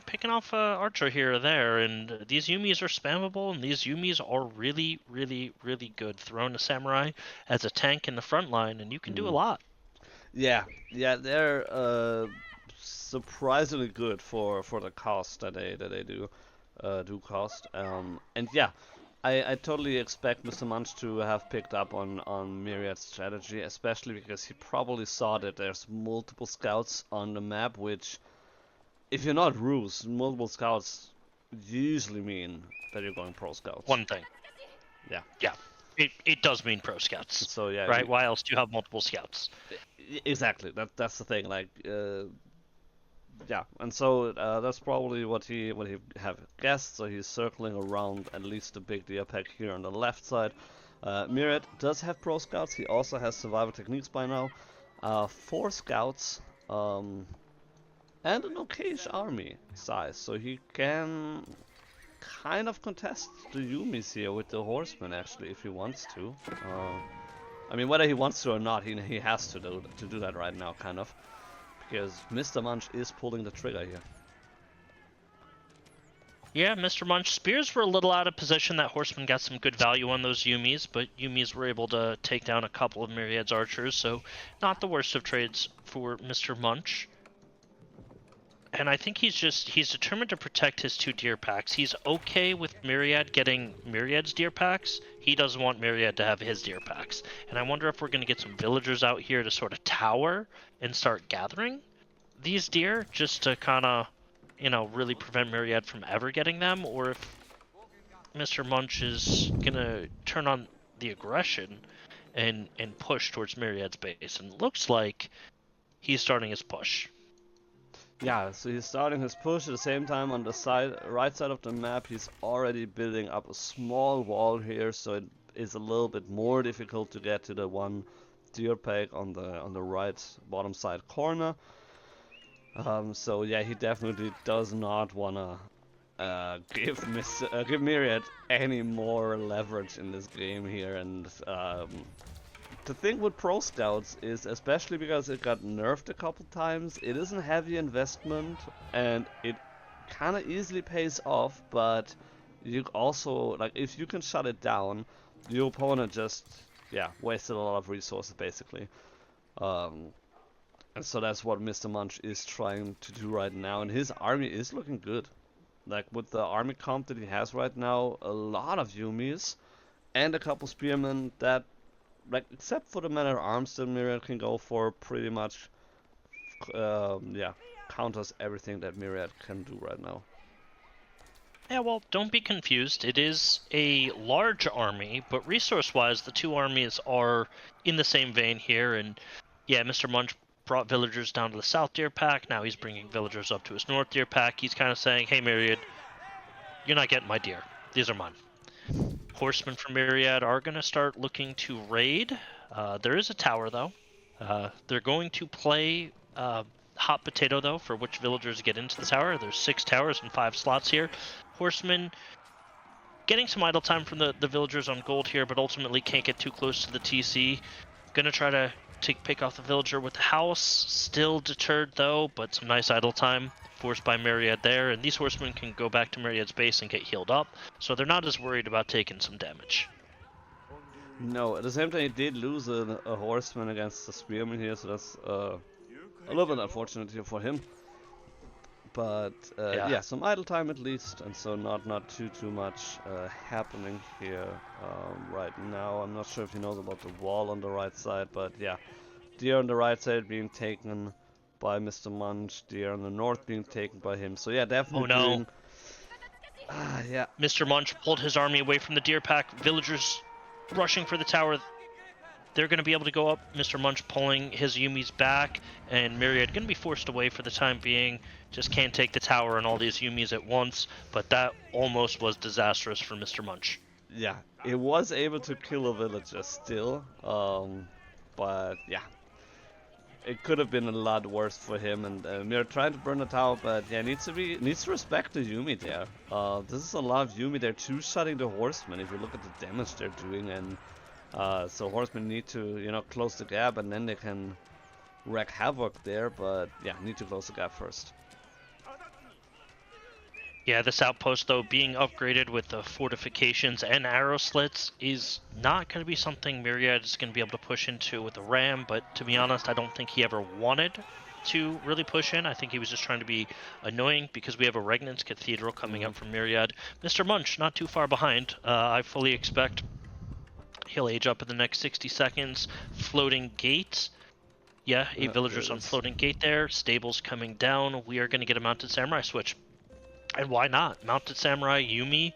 picking off Archer here or there. And these Yumis are spammable, and these Yumis are really, really, really good. Throwing a Samurai as a tank in the front line, and you can do a Mm. lot. Yeah, they're surprisingly good for the cost that they do cost. And yeah, I totally expect Mr. Munch to have picked up on Myriad's strategy, especially because he probably saw that there's multiple scouts on the map, which if you're not Ruse, multiple scouts usually mean that you're going pro scouts. One thing. Yeah. Yeah. It does mean Pro Scouts, So yeah, right? Why else do you have multiple Scouts? exactly. That's the thing. Like, yeah, and so that's probably what he have guessed. So he's circling around at least the big deer pack here on the left side. Myriad does have pro scouts. He also has survival techniques by now. 4 scouts, and an okayish army size, so he can kind of contest the Yumis here with the horsemen actually if he wants to. I mean, whether he wants to or not, he has to do that right now, kind of. Because Mr. Munch is pulling the trigger here. Yeah, Mr. Munch. Spears were a little out of position. That horseman got some good value on those Yumis, but Yumis were able to take down a couple of Myriad's archers, so not the worst of trades for Mr. Munch. And I think he's determined to protect his 2 deer packs. He's okay with Myriad getting Myriad's deer packs. He doesn't want Myriad to have his deer packs. And I wonder if we're going to get some villagers out here to sort of tower and start gathering these deer just to kind of, really prevent Myriad from ever getting them, or if Mr. Munch is going to turn on the aggression and push towards Myriad's base. And it looks like he's starting his push. Yeah, so he's starting his push. At the same time, on the right side of the map, he's already building up a small wall here, so it is a little bit more difficult to get to the one deer pack on the right bottom side corner. So yeah, he definitely does not wanna give Myriad any more leverage in this game here, and the thing with Pro Scouts is, especially because it got nerfed a couple times, it is a heavy investment and it kind of easily pays off, but you also, like, if you can shut it down, your opponent just, yeah, wasted a lot of resources basically. And so that's what Mr. Munch is trying to do right now, and his army is looking good. Like, with the army comp that he has right now, a lot of Yumis and a couple spearmen that, like, except for the man-at-arms that Myriad can go for, pretty much, yeah, counters everything that Myriad can do right now. Yeah, well, don't be confused. It is a large army, but resource-wise, the 2 armies are in the same vein here. And yeah, Mr. Munch brought villagers down to the south deer pack. Now he's bringing villagers up to his north deer pack. He's kind of saying, hey, Myriad, you're not getting my deer. These are mine. Horsemen from Myriad are going to start looking to raid. There is a tower, though. They're going to play hot potato, though, for which villagers get into the tower. There's 6 towers and 5 slots here. Horsemen getting some idle time from the villagers on gold here, but ultimately can't get too close to the TC. Gonna try to pick off the villager with the house. Still deterred, though, but some nice idle time forced by Myriad there, and these horsemen can go back to Myriad's base and get healed up, so they're not as worried about taking some damage. No, at the same time he did lose a horseman against the spearman here, so that's a little bit unfortunate here for him. But yeah, some idle time at least, and so not too much happening here right now. I'm not sure if he knows about the wall on the right side, but yeah, deer on the right side being taken by Mr. Munch, deer on the north being taken by him. So yeah, definitely. Oh no! Yeah. Mr. Munch pulled his army away from the deer pack. Villagers rushing for the tower. They're going to be able to go up. Mr. Munch pulling his Yumis back, and Myriad going to be forced away for the time being. Just can't take the tower and all these Yumis at once, but that almost was disastrous for Mr. Munch. Yeah, it was able to kill a villager still, but yeah, it could have been a lot worse for him. And we're trying to burn the tower, but yeah, needs to respect the Yumi there. This is a lot of Yumi. They're two-shotting the horsemen. If you look at the damage they're doing, and so horsemen need to, close the gap, and then they can wreak havoc there. But yeah, need to close the gap first. Yeah, this outpost, though, being upgraded with the fortifications and arrow slits is not going to be something Myriad is going to be able to push into with the ram, but to be honest, I don't think he ever wanted to really push in. I think he was just trying to be annoying because we have a Regnant's Cathedral coming up from Myriad. Mr. Munch, not too far behind. I fully expect he'll age up in the next 60 seconds. Floating gate. Yeah, 8 villagers on floating gate there. Stables coming down. We are going to get a Mounted Samurai switch. And why not? Mounted Samurai, Yumi,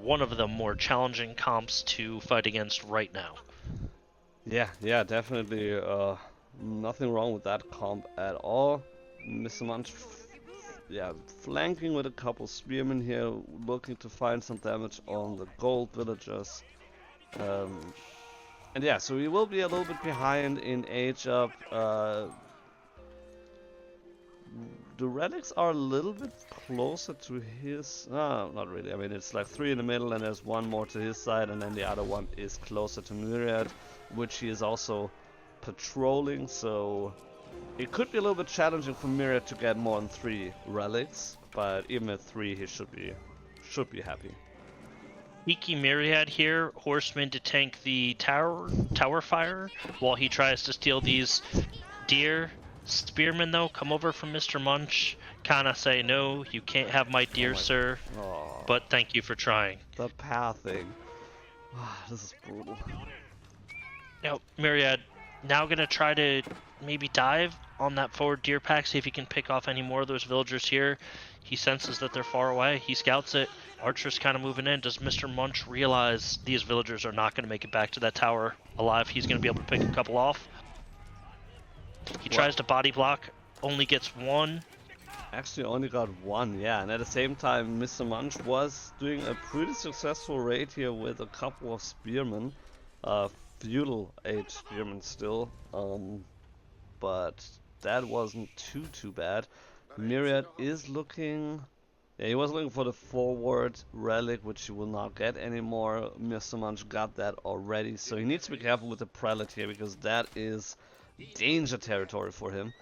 one of the more challenging comps to fight against right now. Yeah, definitely nothing wrong with that comp at all. Mr. Munch, flanking with a couple spearmen here, looking to find some damage on the gold villagers. And yeah, so we will be a little bit behind in age up. The relics are a little bit closer to his... No, not really. I mean, it's like 3 in the middle and there's 1 more to his side, and then the other one is closer to Myriad, which he is also patrolling, so it could be a little bit challenging for Myriad to get more than 3 relics, but even at 3 he should be happy. Sneaky Myriad here, horseman to tank the tower fire while he tries to steal these deer. Spearmen, though, come over from TheMrMunch. Kinda say, no, you can't have my Oh dear my. sir, Oh, but thank you for trying. the pathing. This is brutal. Now, Myriad, now gonna try to maybe dive on that forward deer pack, see if he can pick off any more of those villagers here. He senses that they're far away. He scouts it. Archer's kind of moving in. Does TheMrMunch realize these villagers are not going to make it back to that tower alive? He's going to be able to pick a couple off. He Well, tries to body block, only gets one. actually only got one, yeah. And at the same time, TheMrMunch was doing a pretty successful raid here with a couple of spearmen. Uh, feudal age spearmen still. But that wasn't too bad. Myriad is looking. Yeah, he was looking for the forward relic, which he will not get anymore. TheMrMunch got that already, so he needs to be careful with the prelate here because that is danger territory for him.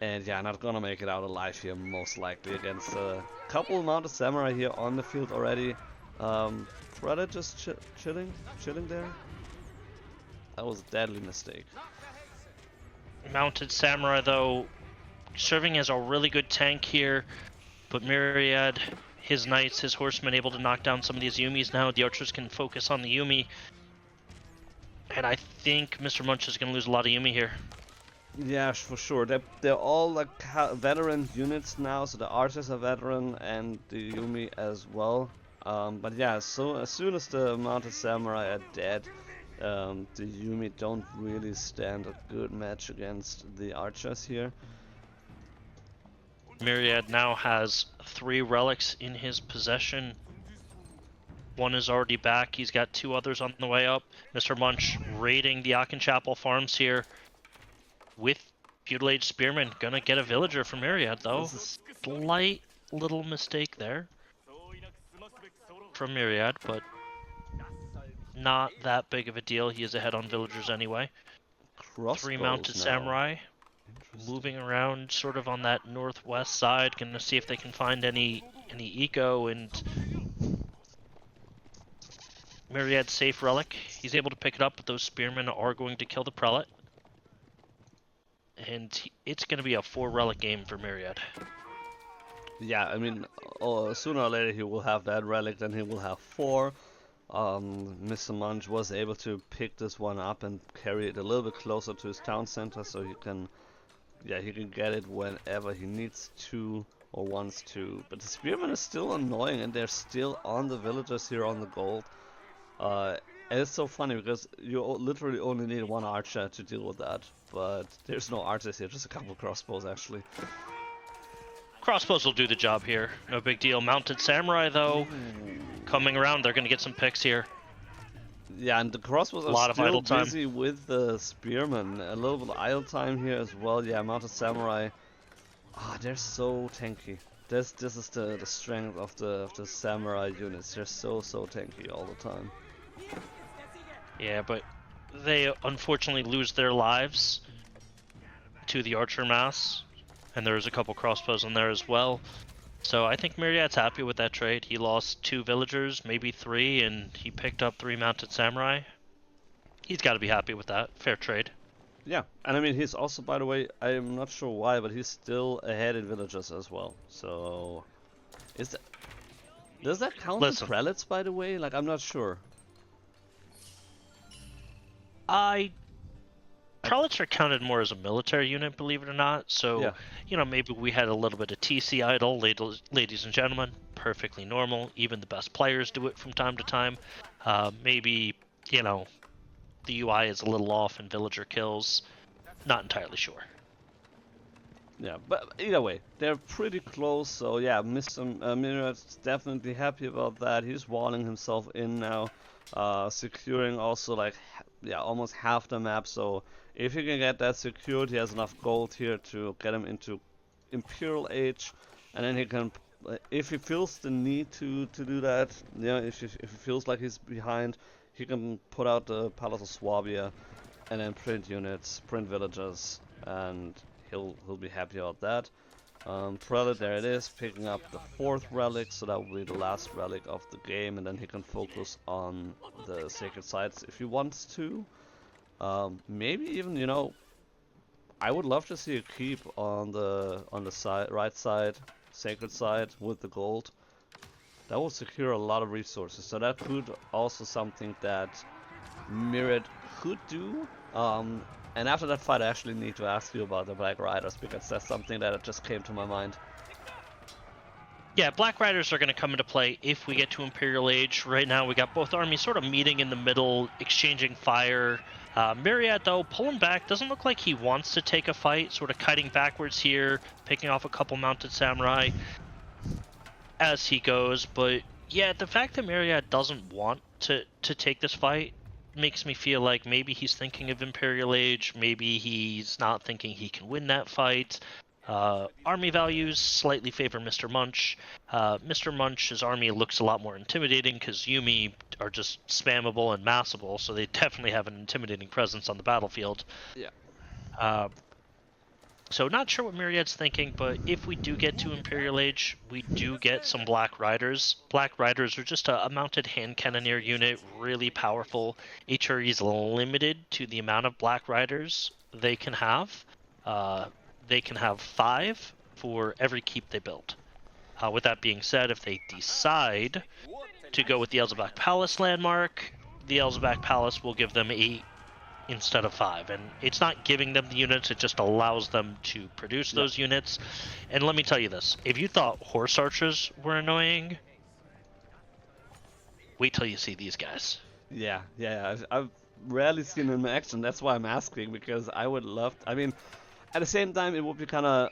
And yeah, not gonna make it out alive here, most likely, against a couple mounted samurai here on the field already. Prelate just chilling there. That was a deadly mistake. Mounted Samurai, though, serving as a really good tank here. But Myriad, his knights, his horsemen, able to knock down some of these Yumis now. The archers can focus on the Yumi. And I think TheMrMunch is going to lose a lot of Yumi here. Yeah, for sure. They're all like veteran units now, so the archers are veteran and the Yumi as well. But yeah, so as soon as the mounted samurai are dead, the Yumi don't really stand a good match against the archers here. Myriad now has 3 relics in his possession. One is already back. He's got 2 others on the way up. TheMrMunch raiding the Chapel farms here with feudal age spearmen. Gonna get a villager from Myriad, though. Slight little mistake there from Myriad, but not that big of a deal. He is ahead on villagers anyway. 3 mounted Crossbows now. samurai moving around sort of on that northwest side. Gonna see if they can find any eco, and Myriad safe relic. He's able to pick it up, but those spearmen are going to kill the prelate. And it's going to be a 4 relic game for Myriad. Yeah, I mean, sooner or later he will have that relic, then he will have 4. TheMrMunch was able to pick this one up and carry it a little bit closer to his town center, so he can get it whenever he needs to or wants to. But the spearmen is still annoying, and they're still on the villagers here on the gold. And it's so funny because you literally only need 1 archer to deal with that, but there's no archers here, just a couple of crossbows actually. Crossbows will do the job here. No big deal. Mounted samurai, though, coming around. They're going to get some picks here. Yeah, and the crossbows are still busy with the spearmen. A little bit of idle time here as well. Yeah, mounted samurai. They're so tanky. This is the strength of the samurai units. They're so tanky all the time. Yeah, but they unfortunately lose their lives to the archer mass, and there's a couple crossbows in there as well. So I think Myriad's happy with that trade. He lost 2 villagers, maybe 3, and he picked up 3 mounted samurai. He's got to be happy with that. Fair trade. Yeah, and I mean he's also, by the way, I'm not sure why, but he's still ahead in villagers as well. So does that count as prelates, by the way? Like, I'm not sure. Prelates are counted more as a military unit, believe it or not. So, yeah. You know, maybe we had a little bit of TC idle, ladies and gentlemen. Perfectly normal. Even the best players do it from time to time. Maybe, you know, the UI is a little off in villager kills. Not entirely sure. Yeah, but either way, they're pretty close. So yeah, Myriad's definitely happy about that. He's walling himself in now, securing also like almost half the map. So if he can get that secured, he has enough gold here to get him into Imperial Age, and then he can, if he feels the need to do that, if he feels like he's behind, he can put out the Palace of Swabia, and then print units, print villagers, and he'll be happy about that. Prelate, there it is, picking up the 4th relic, so that will be the last relic of the game, and then he can focus on the sacred sites if he wants to. Maybe even, I would love to see a keep on the side, right side, sacred side with the gold. That will secure a lot of resources. So that could also something that Myriad could do. And after that fight, I actually need to ask you about the Black Riders because that's something that just came to my mind. Yeah, Black Riders are going to come into play if we get to Imperial Age. Right now, we got both armies sort of meeting in the middle, exchanging fire. Myriad, though, pulling back, doesn't look like he wants to take a fight, sort of kiting backwards here, picking off a couple mounted samurai as he goes. But yeah, the fact that Myriad doesn't want to take this fight makes me feel like maybe he's thinking of Imperial Age, maybe he's not thinking he can win that fight. Army values slightly favor TheMrMunch. TheMrMunch's army looks a lot more intimidating because Yumi are just spammable and massable, so they definitely have an intimidating presence on the battlefield. Yeah. So not sure what Myriad's thinking, but if we do get to Imperial Age, we do get some Black Riders. Black Riders are just a mounted hand cannoneer unit, really powerful. HRE is limited to the amount of Black Riders they can have. They can have 5 for every keep they build. With that being said, if they decide to go with the Elzebak Palace landmark, the Elzebak Palace will give them 8 instead of 5, and it's not giving them the units, it just allows them to produce those units. And let me tell you this, if you thought horse archers were annoying, wait till you see these guys. Yeah, I've rarely seen them in action. That's why I'm asking, because I would love. I mean, at the same time, it would be kind of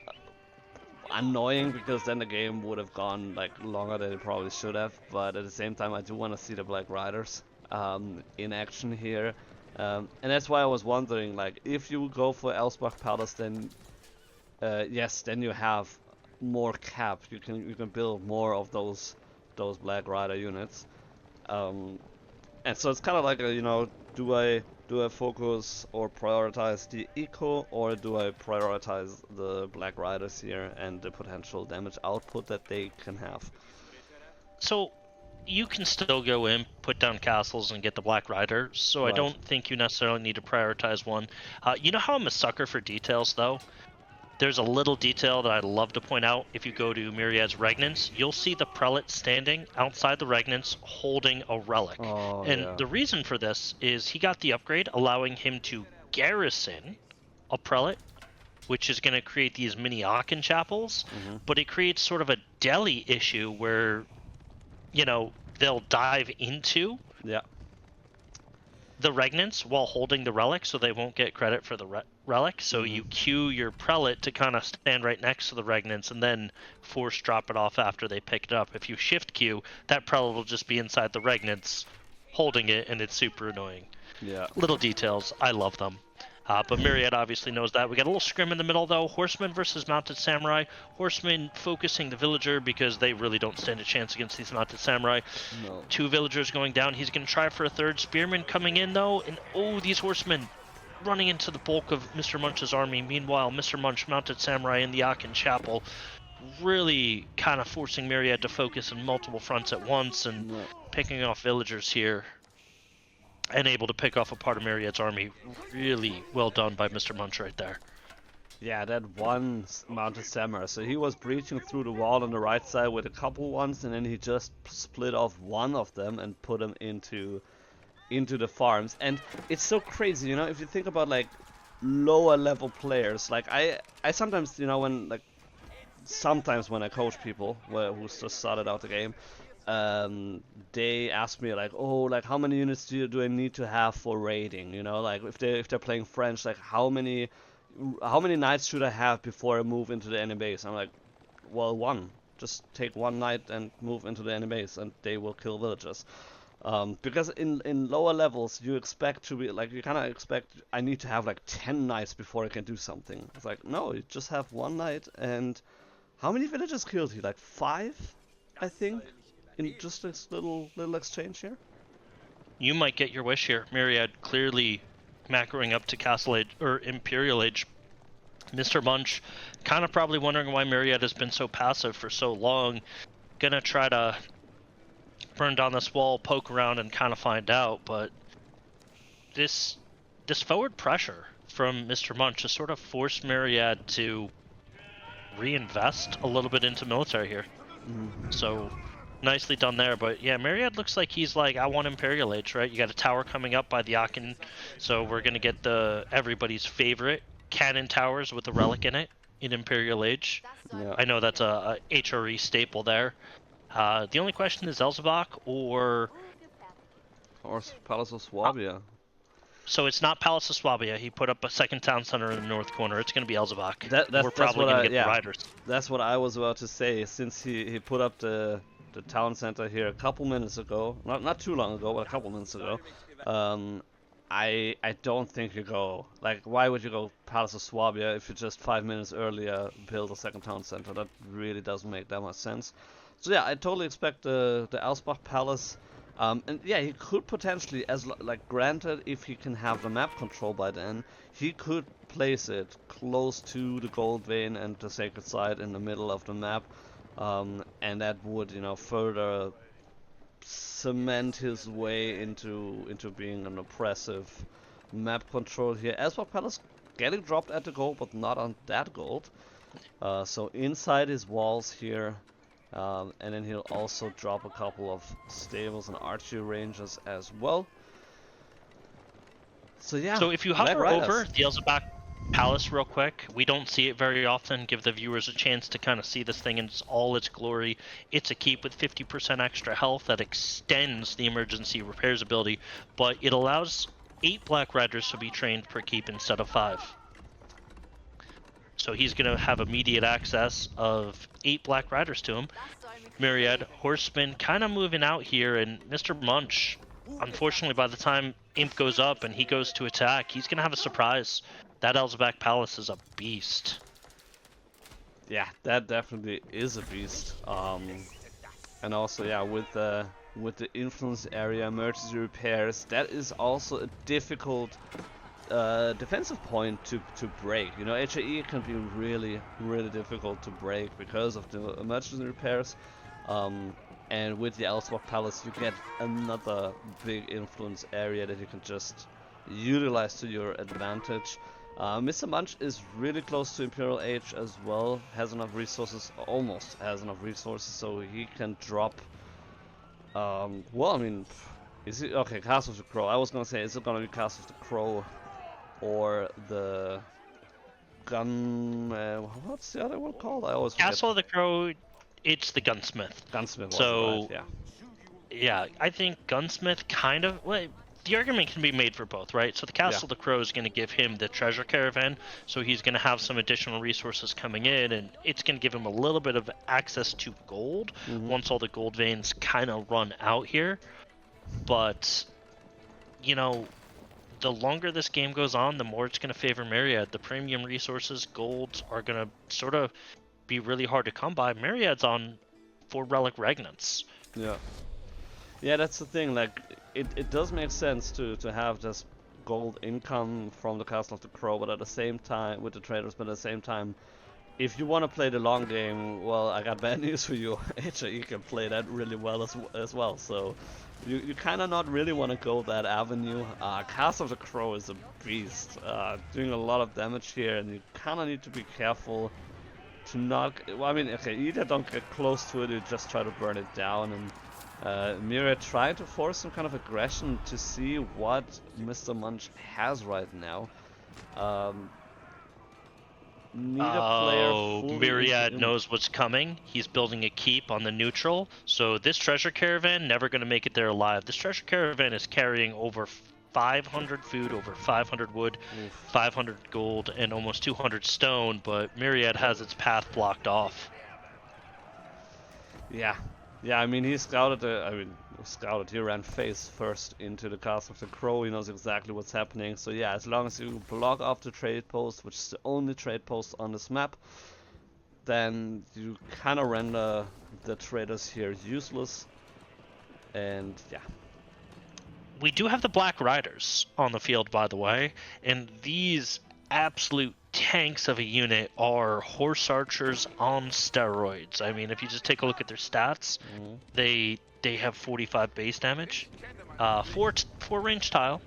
annoying because then the game would have gone like longer than it probably should have. But at the same time, I do want to see the Black Riders in action here. And that's why I was wondering, like, if you go for Elsbach Palace, then yes, then you have more cap. You can build more of those Black Rider units. And so it's kind of like do I focus or prioritize the eco, or do I prioritize the Black Riders here and the potential damage output that they can have? So you can still go in, put down castles, and get the Black Rider, so Right. I don't think you necessarily need to prioritize one. You know how I'm a sucker for details, though? There's a little detail that I'd love to point out. If you go to Myriad's Regnance, you'll see the prelate standing outside the Regnance holding a relic. Oh, and yeah. the reason for this is he got the upgrade allowing him to garrison a prelate, which is going to create these mini Aachen chapels, but it creates sort of a deli issue where, they'll dive into Yeah. the Regnance while holding the relic, so they won't get credit for the relic. So you queue your prelate to kind of stand right next to the Regnance and then force drop it off after they pick it up. If you shift queue, that prelate will just be inside the Regnance holding it, and it's super annoying. Yeah. Little details, I love them. But Myriad obviously knows that. We got a little scrim in the middle, though. Horsemen versus mounted samurai. Horsemen focusing the villager because they really don't stand a chance against these mounted samurai. No. 2 villagers going down. He's going to try for a 3rd. Spearman coming in, though. And, these horsemen running into the bulk of TheMrMunch's army. Meanwhile, TheMrMunch mounted samurai in the Aachen Chapel, really kind of forcing Myriad to focus on multiple fronts at once and picking off villagers here. And able to pick off a part of Myriad's army. Really well done by TheMrMunch right there. Yeah, that one mounted samurai. So he was breaching through the wall on the right side with a couple ones, and then he just split off one of them and put them into the farms. And it's so crazy, if you think about like lower level players. Like I sometimes, sometimes when I coach people who just started out the game, they ask me like, how many units do I need to have for raiding? Like if they're playing French, like how many knights should I have before I move into the enemy base? I'm like, well, 1. Just take 1 knight and move into the enemy base, and they will kill villagers. Because in lower levels you expect to be like, you kind of expect I need to have like 10 knights before I can do something. It's like, no, you just have 1 knight. And how many villagers killed he? Like 5, I think. In just this little exchange here? You might get your wish here. Myriad clearly macroing up to Castle Age, or Imperial Age. TheMrMunch kind of probably wondering why Myriad has been so passive for so long. Gonna try to burn down this wall, poke around, and kind of find out, but this forward pressure from TheMrMunch to sort of force Myriad to reinvest a little bit into military here. So nicely done there. But yeah, Myriad looks like he's like, I want Imperial Age, right? You got a tower coming up by the Aachen, so we're gonna get the everybody's favorite cannon towers with a relic in it in Imperial Age. Yeah. I know that's a HRE staple there. The only question is Elzebach or Palace of uh, Swabia. so it's not Palace of Swabia. He put up a second town center in the north corner. It's going to be Elzebach. We're That's probably what going I to get the yeah. riders. That's what I was about to say. Since he put up the town center here a couple minutes ago, not too long ago, but a couple minutes ago. I don't think you go like, why would you go Palace of Swabia if you just 5 minutes earlier build a second town center? That really doesn't make that much sense. So yeah, I totally expect the Elsbach Palace. And yeah, he could potentially, like, granted, if he can have the map control by then, he could place it close to the Gold Vein and the Sacred Site in the middle of the map, and that would, further cement his way into being an oppressive map control here. Elsbach Palace getting dropped at the gold, but not on that gold. So inside his walls here. And then he'll also drop a couple of stables and archery ranges as well. So yeah. So if you Black hover Riders. over the Elzebach Palace real quick, we don't see it very often. Give the viewers a chance to kind of see this thing in all its glory. It's a keep with 50% extra health that extends the emergency repairs ability, but it allows 8 Black Riders to be trained per keep instead of 5. So he's going to have immediate access of 8 Black Riders to him. Myriad, Horseman kind of moving out here, and TheMrMunch, unfortunately, by the time Imp goes up and he goes to attack, he's going to have a surprise. That Elzebach Palace is a beast. Yeah, that definitely is a beast. And also, yeah, with the influence area, emergency repairs, that is also a difficult defensive point to break. HAE can be really, really difficult to break because of the emergency repairs. And with the Elsbach Palace, you get another big influence area that you can just utilize to your advantage. TheMrMunch is really close to Imperial Age as well, has enough resources, almost has enough resources, so he can drop. Well, I mean, is it okay? Castle of the Crow. I was gonna say, is it gonna be Castle of the Crow or the gun? What's the other one called? I always forget. Castle of the Crow, it's the Gunsmith. Gunsmith. So, right, yeah. Yeah, I think Gunsmith kind of. Well, the argument can be made for both, right? So the Castle of the Crow is going to give him the treasure caravan, so he's going to have some additional resources coming in, and it's going to give him a little bit of access to gold once all the gold veins kind of run out here. But, the longer this game goes on, the more it's going to favor Myriad. The premium resources, golds, are going to sort of be really hard to come by. Myriad's on 4 relic regnants. Yeah, that's the thing. Like, it does make sense to have this gold income from the Castle of the Crow, but at the same time, with the traders, but at the same time, if you want to play the long game, well, I got bad news for you. HAE can play that really well as well. So you kind of not really want to go that avenue. Castle of the Crow is a beast, doing a lot of damage here, and you kind of need to be careful to not. Well, I mean, okay, either don't get close to it, you just try to burn it down, and Myriad trying to force some kind of aggression to see what TheMrMunch has right now. Need a player fully Myriad knows what's coming. He's building a keep on the neutral. So this treasure caravan never going to make it there alive. This treasure caravan is carrying over 500 food, over 500 wood, 500 gold, and almost 200 stone, but Myriad has its path blocked off. Yeah, I mean, he scouted. He ran face first into the Castle of the Crow. He knows exactly what's happening. So yeah, as long as you block off the trade post, which is the only trade post on this map, then you kind of render the traders here useless. And yeah. We do have the Black Riders on the field, by the way, and these absolute tanks of a unit are horse archers on steroids. I mean, if you just take a look at their stats, they have 45 base damage, 4 range tile,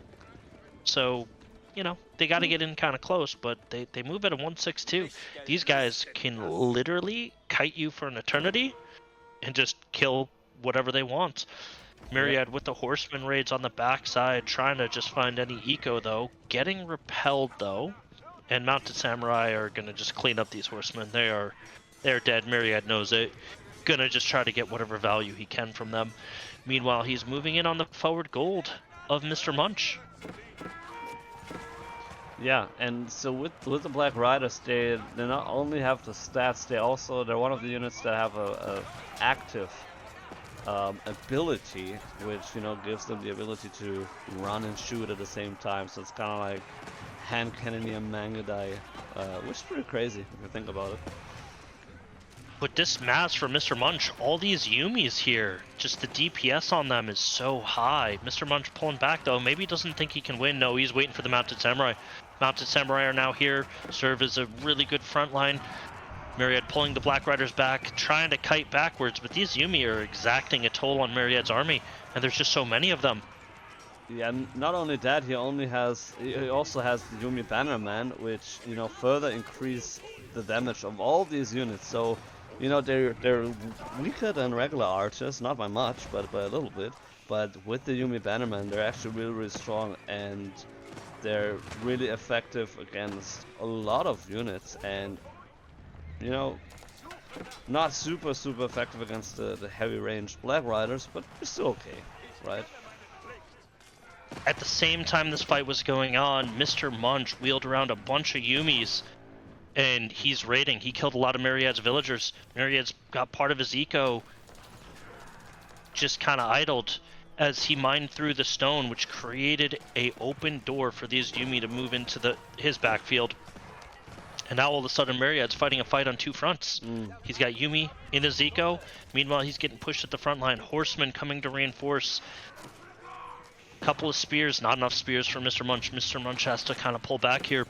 so you know, they got to get in kind of close, but they move at a 162. These guys can literally kite you for an eternity and just kill whatever they want. Yep. Myriad with the horseman raids on the backside, trying to just find any eco though. Getting repelled though, and Mounted Samurai are gonna just clean up these horsemen. They're dead. Myriad knows it. Gonna just try to get whatever value he can from them. Meanwhile, he's moving in on the forward gold of Mr. Munch. Yeah, and so with the Black Riders, they not only have the stats, they're one of the units that have a active ability, which gives them the ability to run and shoot at the same time. So it's kind of like hand cannoning and Mangadai, which is pretty crazy if you think about it. But this mass for Mr. Munch, all these Yumis here, just the DPS on them is so high. Mr. Munch pulling back though, maybe he doesn't think he can win. No, he's waiting for the Mounted Samurai. Mounted Samurai are now here, serve as a really good front line. Myriad pulling the Black Riders back, trying to kite backwards, but these Yumi are exacting a toll on Myriad's army, and there's just so many of them. Yeah, and not only that, he also has the Yumi Bannerman, which further increase the damage of all these units. So they're weaker than regular archers, not by much, but by a little bit. But with the Yumi Bannerman, they're actually really, really strong, and they're really effective against a lot of units. And not super effective against the heavy ranged Black Riders, but it's still okay, right? At the same time this fight was going on, Mr. Munch wheeled around a bunch of Yumis, and he's raiding. He killed a lot of Myriad's villagers. Myriad's got part of his eco just kind of idled as he mined through the stone, which created a open door for these Yumi to move into his backfield. And now all of a sudden Myriad's fighting a fight on two fronts. He's got Yumi in his eco. Meanwhile, he's getting pushed at the front line. Horsemen coming to reinforce. Couple of spears, not enough spears for Mr. Munch. Mr. Munch has to kind of pull back here.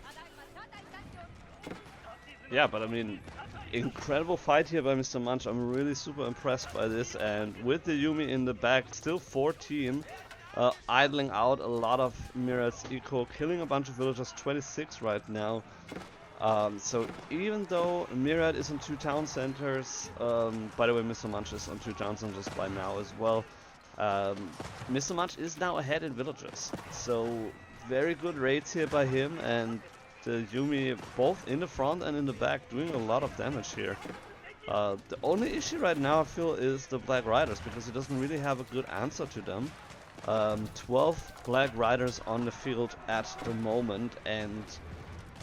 Yeah, but I mean, incredible fight here by Mr. Munch. I'm really super impressed by this. And with the Yumi in the back, still 14, idling out a lot of Myriad's eco, killing a bunch of villagers, 26 right now. So even though Myriad is on 2 town centers, by the way, Mr. Munch is on 2 town centers by now as well. Mr. Munch is now ahead in villagers, so very good raids here by him, and the Yumi both in the front and in the back doing a lot of damage here. The only issue right now I feel is the Black Riders, because he doesn't really have a good answer to them. 12 Black Riders on the field at the moment, and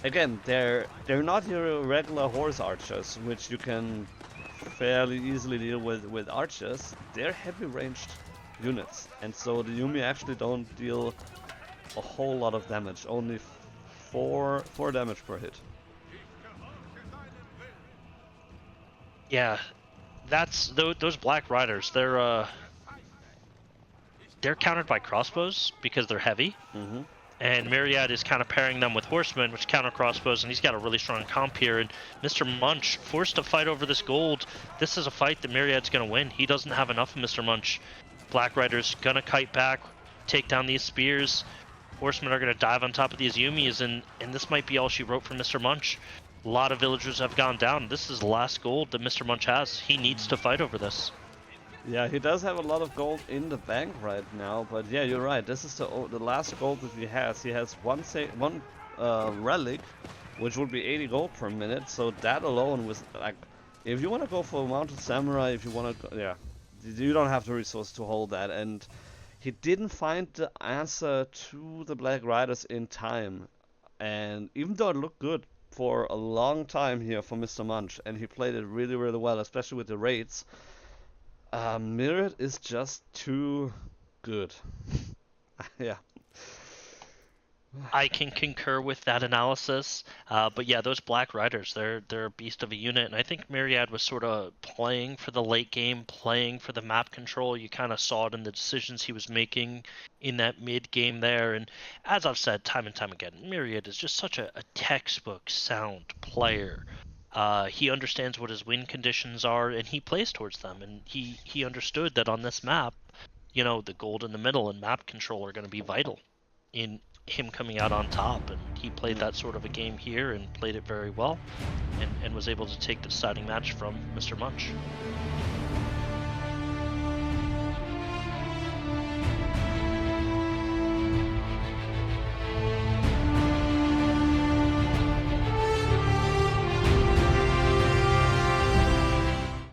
again, they're not your regular horse archers, which you can fairly easily deal with archers. They're heavy ranged units, and so the Yumi actually don't deal a whole lot of damage, only 4 damage per hit. Yeah, that's those Black Riders. They're countered by crossbows because they're heavy. And Myriad is kind of pairing them with horsemen, which counter crossbows, and he's got a really strong comp here. And Mr. Munch forced to fight over this gold. This is a fight that Myriad's going to win. He doesn't have enough of Mr. Munch. Black Riders going to kite back, take down these spears. Horsemen are going to dive on top of these Yumis, and this might be all she wrote for Mr. Munch. A lot of villagers have gone down. This is the last gold that Mr. Munch has. He needs to fight over this. Yeah, he does have a lot of gold in the bank right now, but yeah, you're right. This is the last gold that he has. He has one relic, which would be 80 gold per minute. So that alone was like, if you want to go for a Mounted Samurai, if you want to, yeah, you don't have the resource to hold that. And he didn't find the answer to the Black Riders in time. And even though it looked good for a long time here for Mr. Munch, and he played it really, really well, especially with the raids. Myriad is just too good. Yeah. I can concur with that analysis, but yeah, those Black Riders, they're a beast of a unit, and I think Myriad was sort of playing for the late game, playing for the map control. You kind of saw it in the decisions he was making in that mid game there, and as I've said time and time again, Myriad is just such a textbook sound player. He understands what his win conditions are, and he plays towards them. And he understood that on this map, the gold in the middle and map control are going to be vital in him coming out on top, and he played that sort of a game here and played it very well, and was able to take the deciding match from Mr. Munch.